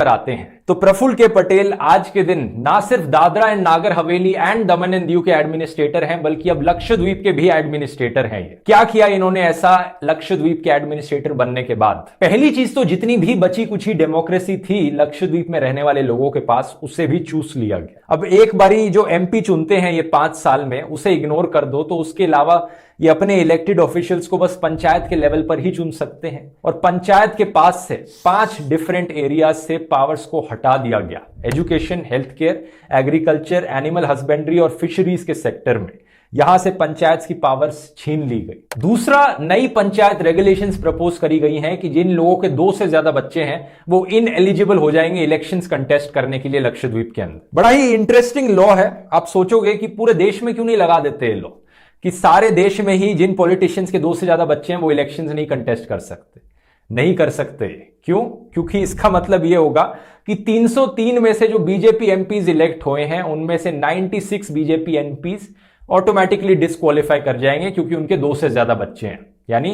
पर आते हैं तो प्रफुल्ल के पटेल आज के दिन ना सिर्फ Dadra and Nagar Haveli and Daman and Diu के एडमिनिस्ट्रेटर हैं, बल्कि अब लक्षद्वीप के भी एडमिनिस्ट्रेटर हैं। ये क्या किया इन्होंने ऐसा लक्षद्वीप के एडमिनिस्ट्रेटर बनने के बाद? पहली चीज तो जितनी भी बची कुछ डेमोक्रेसी थी लक्षद्वीप में रहने वाले लोगों के पास, उससे भी चूस लिया गया। अब एक बारी जो एमपी चुनते हैं ये 5 साल में, उसे इग्नोर कर दो तो उसके अलावा ये अपने इलेक्टेड ऑफिशियल्स को बस पंचायत के लेवल पर ही चुन सकते हैं। और पंचायत के पास से 5 डिफरेंट एरियाज से पावर्स को हटा दिया गया। Education, health care, agriculture, animal husbandry और फिशरीज के सेक्टर में यहां से पंचायत की पावर्स छीन ली गई। दूसरा, नई पंचायत रेगुलेशंस प्रपोज करी गई हैं कि जिन लोगों के 2 से ज्यादा बच्चे हैं वो इनएलिजिबल हो जाएंगे इलेक्शंस कंटेस्ट करने के लिए लक्षद्वीप के अंदर। बड़ा ही इंटरेस्टिंग लॉ है। आप सोचोगे कि पूरे देश में क्यों नहीं लगा देते ये लॉ, कि सारे देश में ही जिन पॉलिटिशियंस के 2 से ज्यादा बच्चे हैं वो इलेक्शंस नहीं कंटेस्ट कर सकते। नहीं कर सकते क्यों? क्योंकि इसका मतलब यह होगा कि 303 में से जो बीजेपी एमपीज इलेक्ट हुए हैं उनमें से 96 बीजेपी एमपीज ऑटोमेटिकली डिस्क्वालीफाई कर जाएंगे क्योंकि उनके 2 से ज्यादा बच्चे हैं। यानी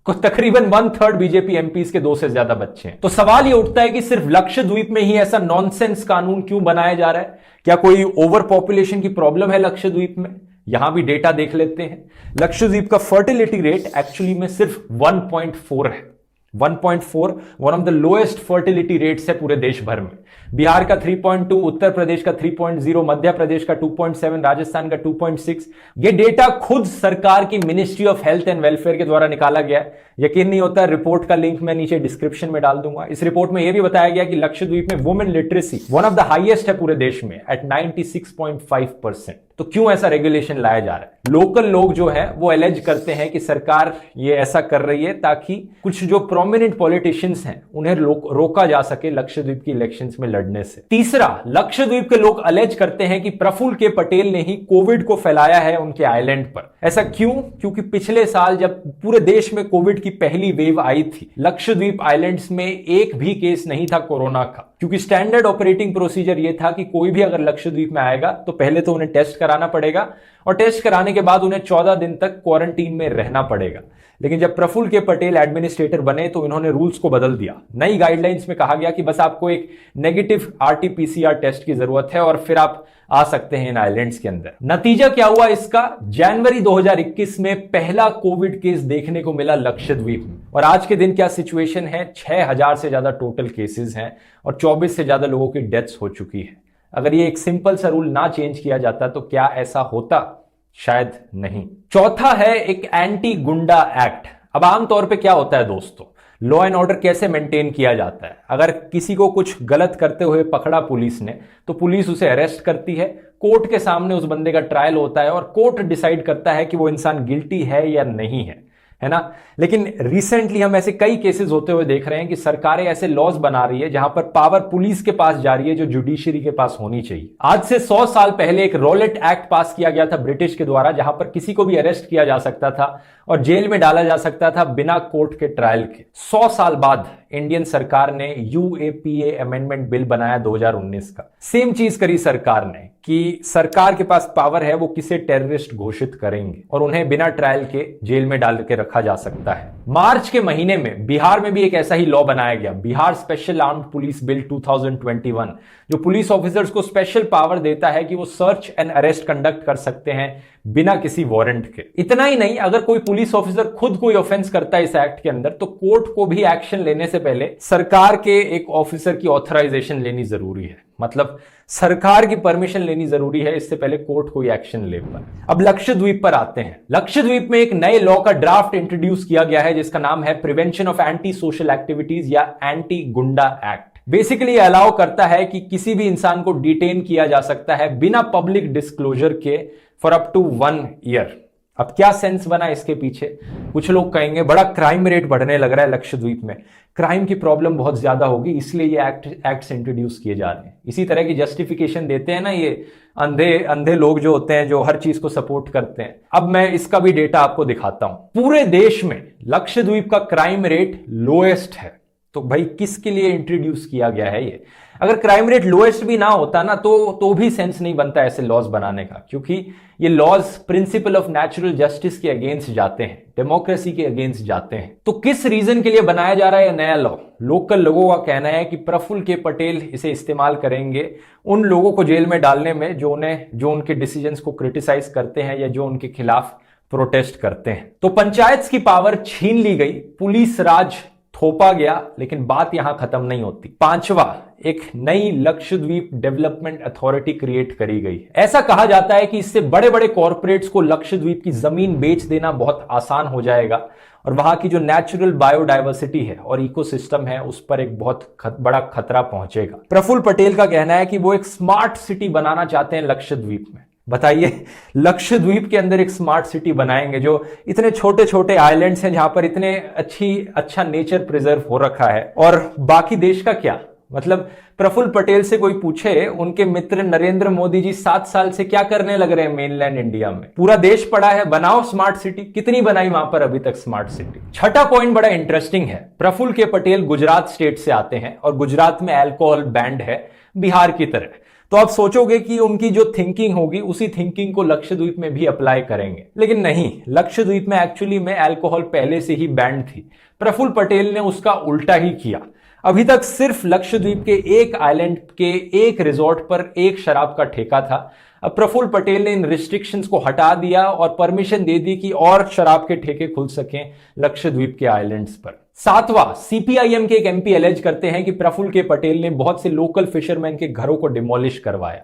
तकरीबन 1/3 बीजेपी एमपीज के 2 से ज्यादा बच्चे हैं। तो सवाल यह उठता है कि सिर्फ लक्षद्वीप में ही ऐसा नॉनसेंस कानून क्यों बनाया जा रहा है? क्या कोई ओवर पॉपुलेशन की प्रॉब्लम है लक्षद्वीप में? यहां भी डेटा देख लेते हैं। लक्षद्वीप का फर्टिलिटी रेट एक्चुअली में सिर्फ 1.4 है। 1.4 one of the lowest fertility rates है पूरे देश भर में। बिहार का 3.2, उत्तर प्रदेश का 3.0, मध्य प्रदेश का 2.7, राजस्थान का 2.6। ये डेटा खुद सरकार की ministry of health and welfare के द्वारा निकाला गया है। यकीन नहीं होता, रिपोर्ट का लिंक मैं नीचे डिस्क्रिप्शन में डाल दूंगा। इस रिपोर्ट में यह भी बताया गया कि लक्षद्वीप में women literacy one of the highest है पूरे देश में एट 96.5%। तो क्यों ऐसा रेगुलेशन लाया जा रहा है? लोकल लोग जो है वो एलेज करते हैं कि सरकार ये ऐसा कर रही है ताकि कुछ जो प्रोमिनेंट पॉलिटिशियंस हैं उन्हें रोका जा सके लक्षद्वीप की इलेक्शंस में लड़ने से। तीसरा, लक्षद्वीप के लोग एलेज करते हैं कि प्रफुल्ल के पटेल ने ही कोविड को फैलाया है उनके आइलैंड पर। ऐसा क्यों? क्योंकि पिछले साल जब पूरे देश में कोविड की पहली वेव आई थी, लक्षद्वीप आइलैंड्स में एक भी केस नहीं था कोरोना का। क्योंकि स्टैंडर्ड ऑपरेटिंग प्रोसीजर यह था कि कोई भी अगर लक्षद्वीप में आएगा तो पहले तो उन्हें टेस्ट कराना पड़ेगा और टेस्ट कराने के बाद उन्हें 14 दिन तक क्वारंटीन में रहना पड़ेगा। लेकिन जब प्रफुल्ल के पटेल एडमिनिस्ट्रेटर बने तो इन्होंने रूल्स को बदल दिया। नई गाइडलाइंस में कहा गया कि बस आपको एक नेगेटिव RT-PCR टेस्ट की जरूरत है और फिर आप आ सकते हैं इन आइलैंड्स के अंदर। नतीजा क्या हुआ इसका? जनवरी 2021 में पहला कोविड केस देखने को मिला लक्षद्वीप में। और आज के दिन क्या सिचुएशन है? 6000 से ज्यादा टोटल केसेस हैं और 24 से ज्यादा लोगों की डेथ्स हो चुकी है। अगर ये एक सिंपल सा रूल ना चेंज किया जाता तो क्या ऐसा होता? शायद नहीं। चौथा है एक एंटी गुंडा एक्ट। अब आमतौर पे क्या होता है दोस्तों, लॉ एंड ऑर्डर कैसे मेंटेन किया जाता है? अगर किसी को कुछ गलत करते हुए पकड़ा पुलिस ने तो पुलिस उसे अरेस्ट करती है, कोर्ट के सामने उस बंदे का ट्रायल होता है और कोर्ट डिसाइड करता है कि वो इंसान गिल्टी है या नहीं है ना। लेकिन रिसेंटली हम ऐसे कई केसेस होते हुए देख रहे हैं कि सरकारें ऐसे लॉज बना रही है जहां पर पावर पुलिस के पास जा रही है जो जुडिशरी के पास होनी चाहिए। आज से 100 साल पहले एक रॉलेट एक्ट पास किया गया था ब्रिटिश के द्वारा, जहां पर किसी को भी अरेस्ट किया जा सकता था और जेल में डाला जा सकता था बिना कोर्ट के ट्रायल के। 100 साल बाद इंडियन सरकार ने UAPA अमेंडमेंट बिल बनाया 2019 का। सेम चीज करी सरकार ने कि सरकार के पास पावर है, वो किसे टेररिस्ट घोषित करेंगे और उन्हें बिना ट्रायल के जेल में डाल के रखा जा सकता है। मार्च के महीने में बिहार में भी एक ऐसा ही लॉ बनाया गया, Bihar special armed police bill 2021, जो पुलिस ऑफिसर्स को स्पेशल पावर देता है कि वो सर्च एंड अरेस्ट कंडक्ट कर सकते हैं बिना किसी वारंट के। इतना ही नहीं, अगर कोई पुलिस ऑफिसर खुद कोई ऑफेंस करता है इस एक्ट के अंदर तो कोर्ट को भी एक्शन लेने से पहले सरकार के एक ऑफिसर की ऑथराइजेशन लेनी जरूरी है। मतलब सरकार की परमिशन लेनी जरूरी है, इससे पहले कोर्ट कोई एक्शन ले पाए। अब लक्षद्वीप पर आते हैं। लक्षद्वीप में एक नए लॉ का ड्राफ्ट इंट्रोड्यूस किया गया है जिसका नाम है prevention of anti social activities या एंटी गुंडा एक्ट। बेसिकली ये अलाउ करता है कि किसी भी इंसान को डिटेन किया जा सकता है बिना पब्लिक डिस्क्लोजर के फॉर अप टू 1 ईयर। अब क्या सेंस बना इसके पीछे? कुछ लोग कहेंगे बड़ा क्राइम रेट बढ़ने लग रहा है लक्षद्वीप में, क्राइम की प्रॉब्लम बहुत ज्यादा होगी इसलिए ये एक्ट्स इंट्रोड्यूस किए जा रहे हैं। इसी तरह की जस्टिफिकेशन देते हैं ना ये अंधे लोग जो होते हैं जो हर चीज को सपोर्ट करते हैं। अब मैं इसका भी डेटा आपको दिखाता हूं। पूरे देश में लक्षद्वीप का क्राइम रेट लोएस्ट है तो भाई किसके लिए इंट्रोड्यूस किया गया है ये? अगर क्राइम रेट लोएस्ट भी ना होता ना तो भी सेंस नहीं बनता ऐसे लॉज बनाने का, क्योंकि ये laws principle of natural justice के अगेंस्ट जाते हैं, डेमोक्रेसी के अगेंस्ट जाते हैं। तो किस रीजन के लिए बनाया जा रहा है नया लॉ? लोकल लोगों का कहना है कि प्रफुल्ल के पटेल इसे इस्तेमाल करेंगे उन लोगों को जेल में डालने में जो उनके डिसीजंस को क्रिटिसाइज करते हैं या जो उनके खिलाफ प्रोटेस्ट करते हैं। तो पंचायत की पावर छीन ली गई, पुलिस राज थोपा गया, लेकिन बात यहां खत्म नहीं होती। पांचवा, एक नई लक्षद्वीप डेवलपमेंट अथॉरिटी क्रिएट करी गई। ऐसा कहा जाता है कि इससे बड़े बड़े कॉरपोरेट्स को लक्षद्वीप की जमीन बेच देना बहुत आसान हो जाएगा और वहां की जो नेचुरल बायोडाइवर्सिटी है और इकोसिस्टम है उस पर एक बहुत बड़ा खतरा पहुंचेगा। प्रफुल्ल पटेल का कहना है कि वो एक स्मार्ट सिटी बनाना चाहते हैं लक्षद्वीप में। बताइए, लक्षद्वीप के अंदर एक स्मार्ट सिटी बनाएंगे जो इतने छोटे छोटे आइलैंड्स हैं जहां पर इतने अच्छा नेचर प्रिजर्व हो रखा है, और बाकी देश का क्या? मतलब प्रफुल्ल पटेल से कोई पूछे, उनके मित्र नरेंद्र मोदी जी 7 साल से क्या करने लग रहे हैं मेनलैंड इंडिया में? पूरा देश पड़ा है, बनाओ स्मार्ट सिटी। कितनी बनाई वहां पर अभी तक स्मार्ट सिटी? छठा पॉइंट बड़ा इंटरेस्टिंग है। प्रफुल्ल के पटेल गुजरात स्टेट से आते हैं और गुजरात में अल्कोहल बैंड है बिहार की तरह। तो आप सोचोगे कि उनकी जो थिंकिंग होगी उसी थिंकिंग को लक्षद्वीप में भी अप्लाई करेंगे, लेकिन नहीं। लक्षद्वीप में एक्चुअली में अल्कोहल पहले से ही बैंड थी। प्रफुल्ल पटेल ने उसका उल्टा ही किया। अभी तक सिर्फ लक्षद्वीप के एक आइलैंड के एक रिजॉर्ट पर एक शराब का ठेका था। अब प्रफुल्ल पटेल ने इन रिस्ट्रिक्शंस को हटा दिया और परमिशन दे दी कि और शराब के ठेके खुल सकें लक्षद्वीप के आइलैंड्स पर। सातवां, सीपीआईएम के एक एमपी एलेज करते हैं कि प्रफुल्ल के पटेल ने बहुत से लोकल फिशरमैन के घरों को डिमोलिश करवाया।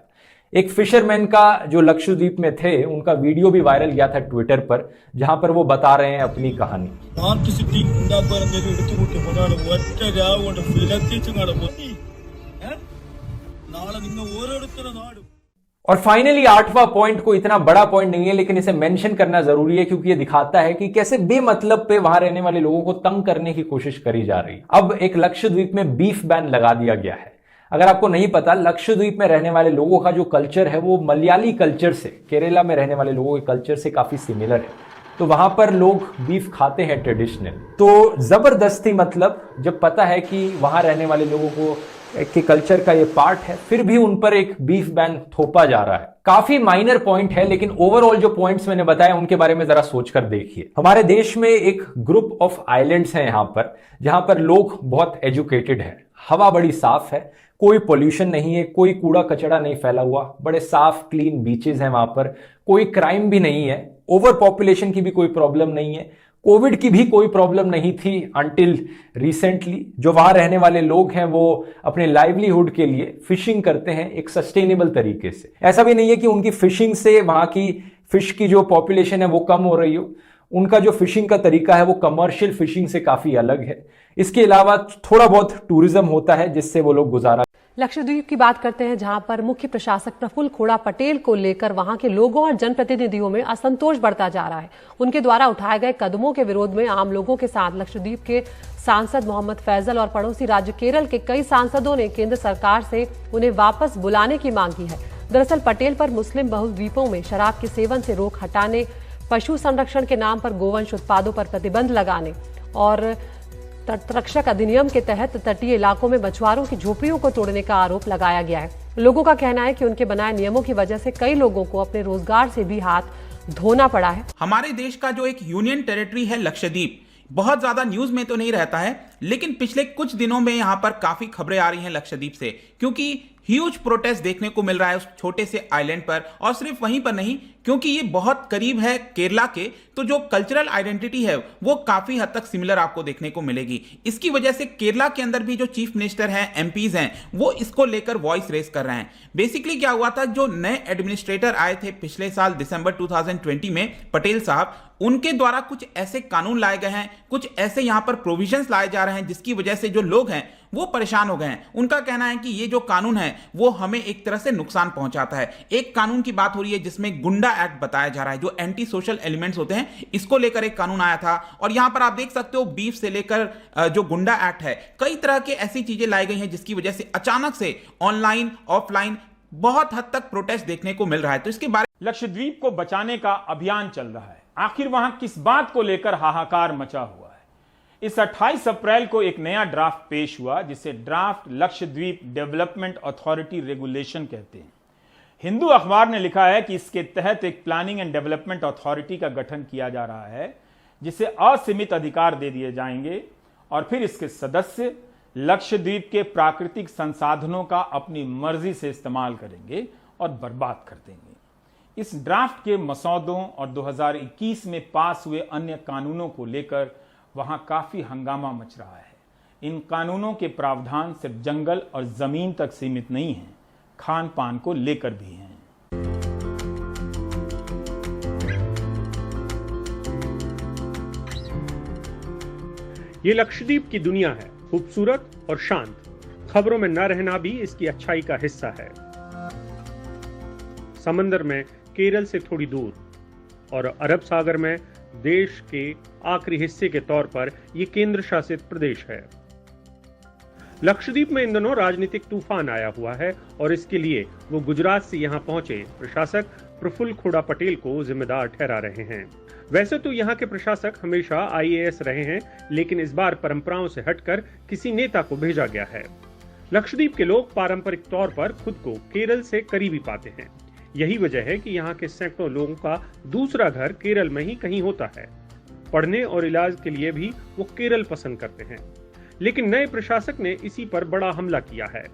एक फिशरमैन का जो लक्षद्वीप में थे उनका वीडियो भी वायरल गया था ट्विटर पर, जहां पर वो बता रहे हैं अपनी कहानी। और फाइनली आठवां पॉइंट को इतना बड़ा पॉइंट नहीं है लेकिन इसे मेंशन करना जरूरी है क्योंकि ये दिखाता है कि कैसे बेमतलब पे वहां रहने वाले लोगों को तंग करने की कोशिश करी जा रही है। अब एक लक्षद्वीप में बीफ बैन लगा दिया गया है। अगर आपको नहीं पता, लक्षद्वीप में रहने वाले लोगों का जो कल्चर है वो मलयाली कल्चर से, केरला में रहने वाले लोगों के कल्चर से काफी सिमिलर है। तो वहां पर लोग बीफ खाते हैं ट्रेडिशनल। तो जबरदस्ती, मतलब जब पता है कि वहां रहने वाले लोगों को के कल्चर का ये पार्ट है, फिर भी उन पर एक बीफ बैन थोपा जा रहा है। काफी माइनर पॉइंट है लेकिन ओवरऑल जो पॉइंट्स मैंने बताए उनके बारे में जरा सोचकर देखिए। हमारे देश में एक ग्रुप ऑफ आइलैंड्स हैं यहां पर, जहां पर लोग बहुत एजुकेटेड हैं, हवा बड़ी साफ है, कोई पोल्यूशन नहीं है, कोई कूड़ा कचड़ा नहीं फैला हुआ, बड़े साफ क्लीन बीचेस हैं वहां पर, कोई क्राइम भी नहीं है, ओवर पॉपुलेशन की भी कोई प्रॉब्लम नहीं है, कोविड की भी कोई प्रॉब्लम नहीं थी अंटिल रिसेंटली। जो वहां रहने वाले लोग हैं वो अपने लाइवलीहुड के लिए फिशिंग करते हैं एक सस्टेनेबल तरीके से। ऐसा भी नहीं है कि उनकी फिशिंग से वहां की फिश की जो पॉपुलेशन है वो कम हो रही हो। उनका जो फिशिंग का तरीका है वो कमर्शियल फिशिंग से काफी अलग है। इसके अलावा थोड़ा बहुत टूरिज्म होता है जिससे वो लोग गुजारा। लक्षद्वीप की बात करते हैं, जहां पर मुख्य प्रशासक प्रफुल्ल खोड़ा पटेल को लेकर वहां के लोगों और जनप्रतिनिधियों में असंतोष बढ़ता जा रहा है। उनके द्वारा उठाए गए कदमों के विरोध में आम लोगों के साथ लक्षद्वीप के सांसद मोहम्मद फैजल और पड़ोसी राज्य केरल के कई सांसदों ने केंद्र सरकार से उन्हें वापस बुलाने की मांग की है। दरअसल पटेल पर मुस्लिम बहुल द्वीपों में शराब के सेवन से रोक हटाने, पशु संरक्षण के नाम पर गोवंश उत्पादों पर प्रतिबंध लगाने और तटरक्षक अधिनियम के तहत तटीय इलाकों में मछुआरों की झोपड़ियों को तोड़ने का आरोप लगाया गया है। लोगों का कहना है कि उनके बनाए नियमों की वजह से कई लोगों को अपने रोजगार से भी हाथ धोना पड़ा है। हमारे देश का जो एक यूनियन टेरिटरी है लक्षद्वीप, बहुत ज्यादा न्यूज में तो नहीं रहता है लेकिन पिछले कुछ दिनों में यहाँ पर काफी खबरें आ रही हैं लक्षद्वीप से, क्योंकि ह्यूज प्रोटेस्ट देखने को मिल रहा है उस छोटे से आइलैंड पर। और सिर्फ वहीं पर नहीं, क्योंकि ये बहुत करीब है केरला के, तो जो कल्चरल आइडेंटिटी है वो काफी हद तक सिमिलर आपको देखने को मिलेगी। इसकी वजह से केरला के अंदर भी जो चीफ मिनिस्टर हैं, एमपीज हैं, वो इसको लेकर वॉइस रेस कर रहे हैं। बेसिकली क्या हुआ था, जो नए एडमिनिस्ट्रेटर आए थे पिछले साल दिसंबर 2020 में, पटेल साहब, उनके द्वारा कुछ ऐसे कानून लाए गए हैं, कुछ ऐसे यहां पर प्रोविजंस लाए जा रहे हैं जिसकी वजह से जो लोग हैं वो परेशान हो गए हैं। उनका कहना है कि ये जो कानून है वो हमें एक तरह से नुकसान पहुंचाता है। एक कानून की बात हो रही है जिसमें गुंडा एक्ट बताया जा रहा है, जो एंटी सोशल एलिमेंट्स होते हैं, इसको लेकर एक कानून आया था। और यहां पर आप देख सकते हो बीफ से लेकर जो गुंडा एक्ट है, कई तरह के ऐसी चीजें लाई गई हैं जिसकी वजह से अचानक से ऑनलाइन ऑफलाइन बहुत हद तक प्रोटेस्ट देखने को मिल रहा है। तो इसके बारे लक्षद्वीप को बचाने का अभियान चल रहा है। आखिर वहां किस बात को लेकर हाहाकार मचा हुआ है? इस 28 अप्रैल को एक नया ड्राफ्ट पेश हुआ जिसे draft Lakshadweep development authority regulation कहते हैं। हिंदू अखबार ने लिखा है कि इसके तहत एक प्लानिंग एंड डेवलपमेंट अथॉरिटी का गठन किया जा रहा है जिसे असीमित अधिकार दे दिए जाएंगे और फिर इसके सदस्य लक्षद्वीप के प्राकृतिक संसाधनों का अपनी मर्जी से इस्तेमाल करेंगे और बर्बाद कर देंगे। इस ड्राफ्ट के मसौदों और 2021 में पास हुए अन्य कानूनों को लेकर वहां काफी हंगामा मच रहा है। इन कानूनों के प्रावधान सिर्फ जंगल और जमीन तक सीमित नहीं हैं, खान पान को लेकर भी हैं। ये लक्षद्वीप की दुनिया है, खूबसूरत और शांत। खबरों में न रहना भी इसकी अच्छाई का हिस्सा है। समंदर में केरल से थोड़ी दूर और अरब सागर में देश के आखिरी हिस्से के तौर पर यह केंद्र शासित प्रदेश है। लक्षद्वीप में इन दिनों राजनीतिक तूफान आया हुआ है और इसके लिए वो गुजरात से यहां पहुंचे प्रशासक प्रफुल्ल खोड़ा पटेल को जिम्मेदार ठहरा रहे हैं। वैसे तो यहाँ के प्रशासक हमेशा IAS रहे हैं, लेकिन इस बार परंपराओं से हटकर किसी नेता को भेजा गया है। लक्षद्वीप के लोग पारंपरिक तौर पर खुद को केरल से करीबी पाते हैं। यही वजह है कि यहाँ के सैकड़ों लोगों का दूसरा घर केरल में ही कहीं होता है। पढ़ने और इलाज के लिए भी वो केरल पसंद करते हैं। लेकिन नए प्रशासक ने इसी पर बड़ा हमला किया है।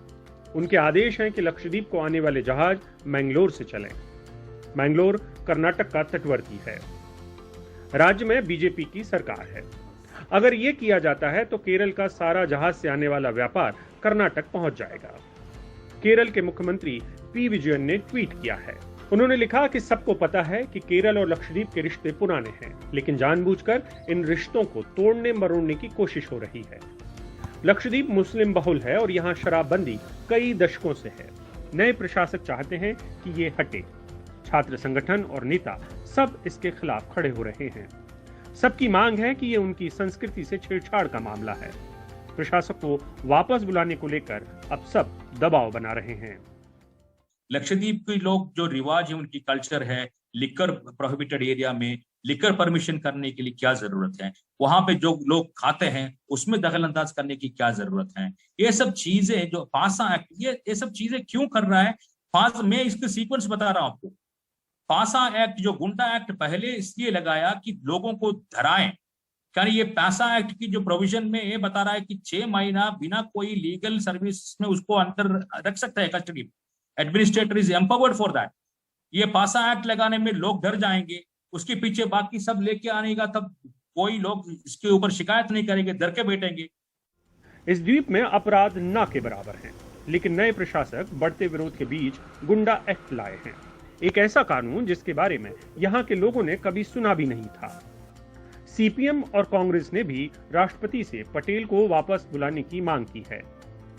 उनके आदेश हैं कि लक्षद्वीप को आने वाले जहाज मैंगलोर से चलें। मैंगलोर कर्नाटक का तटवर्ती है। राज्य में बीजेपी की सरकार है। अगर ये किया जाता है तो केरल का सारा जहाज से आने वाला व्यापार कर्नाटक पहुंच जाएगा। केरल के मुख्यमंत्री P. विजयन ने ट्वीट किया है। उन्होंने लिखा कि सबको पता है कि केरल और लक्षद्वीप के रिश्ते पुराने हैं, लेकिन जानबूझकर इन रिश्तों को तोड़ने मरोड़ने की कोशिश हो रही है। लक्षद्वीप मुस्लिम बहुल है और यहाँ शराबबंदी कई दशकों से है। नए प्रशासक चाहते हैं कि ये हटे। छात्र संगठन और नेता सब इसके खिलाफ खड़े हो रहे हैं। सबकी मांग है कि ये उनकी संस्कृति से छेड़छाड़ का मामला है। प्रशासक को वापस बुलाने को लेकर अब सब दबाव बना रहे हैं। लक्षद्वीप के लोग जो रिवाज है, उनकी कल्चर है, लिकर प्रोहिबिटेड एरिया में लिकर परमिशन करने के लिए क्या जरूरत है, वहां पे जो लोग खाते हैं उसमें दखल अंदाज करने की क्या जरूरत है। ये सब चीजें जो पासा एक्ट ये सब चीजें क्यों कर रहा है। मैं इसके सीक्वेंस बता रहा हूं आपको। पासा एक्ट जो गुंडा एक्ट पहले इसलिए लगाया कि लोगों को धराएं। यानी ये पासा एक्ट की जो प्रोविजन में ये बता रहा है कि 6 महीना बिना कोई लीगल सर्विस में उसको अंदर रख सकता है custody. Administrator is empowered for that. ये पासा एक्ट लगाने में लोग डर जाएंगे, उसके पीछे बाकी सब लेके आने का, तब कोई लोग इसके ऊपर शिकायत नहीं करेंगे, डर के बैठेंगे। इस द्वीप में अपराध ना के बराबर हैं, लेकिन नए प्रशासक बढ़ते विरोध के बीच गुंडा एक्ट लाए हैं। एक ऐसा कानून जिसके बारे में यहाँ के लोगों ने कभी सुना भी नहीं था। CPM और कांग्रेस ने भी राष्ट्रपति से पटेल को वापस बुलाने की मांग की है।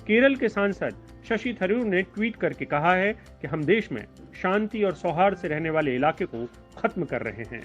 केरल के सांसद शशि थरूर ने ट्वीट करके कहा है कि हम देश में शांति और सौहार्द से रहने वाले इलाके को खत्म कर रहे हैं।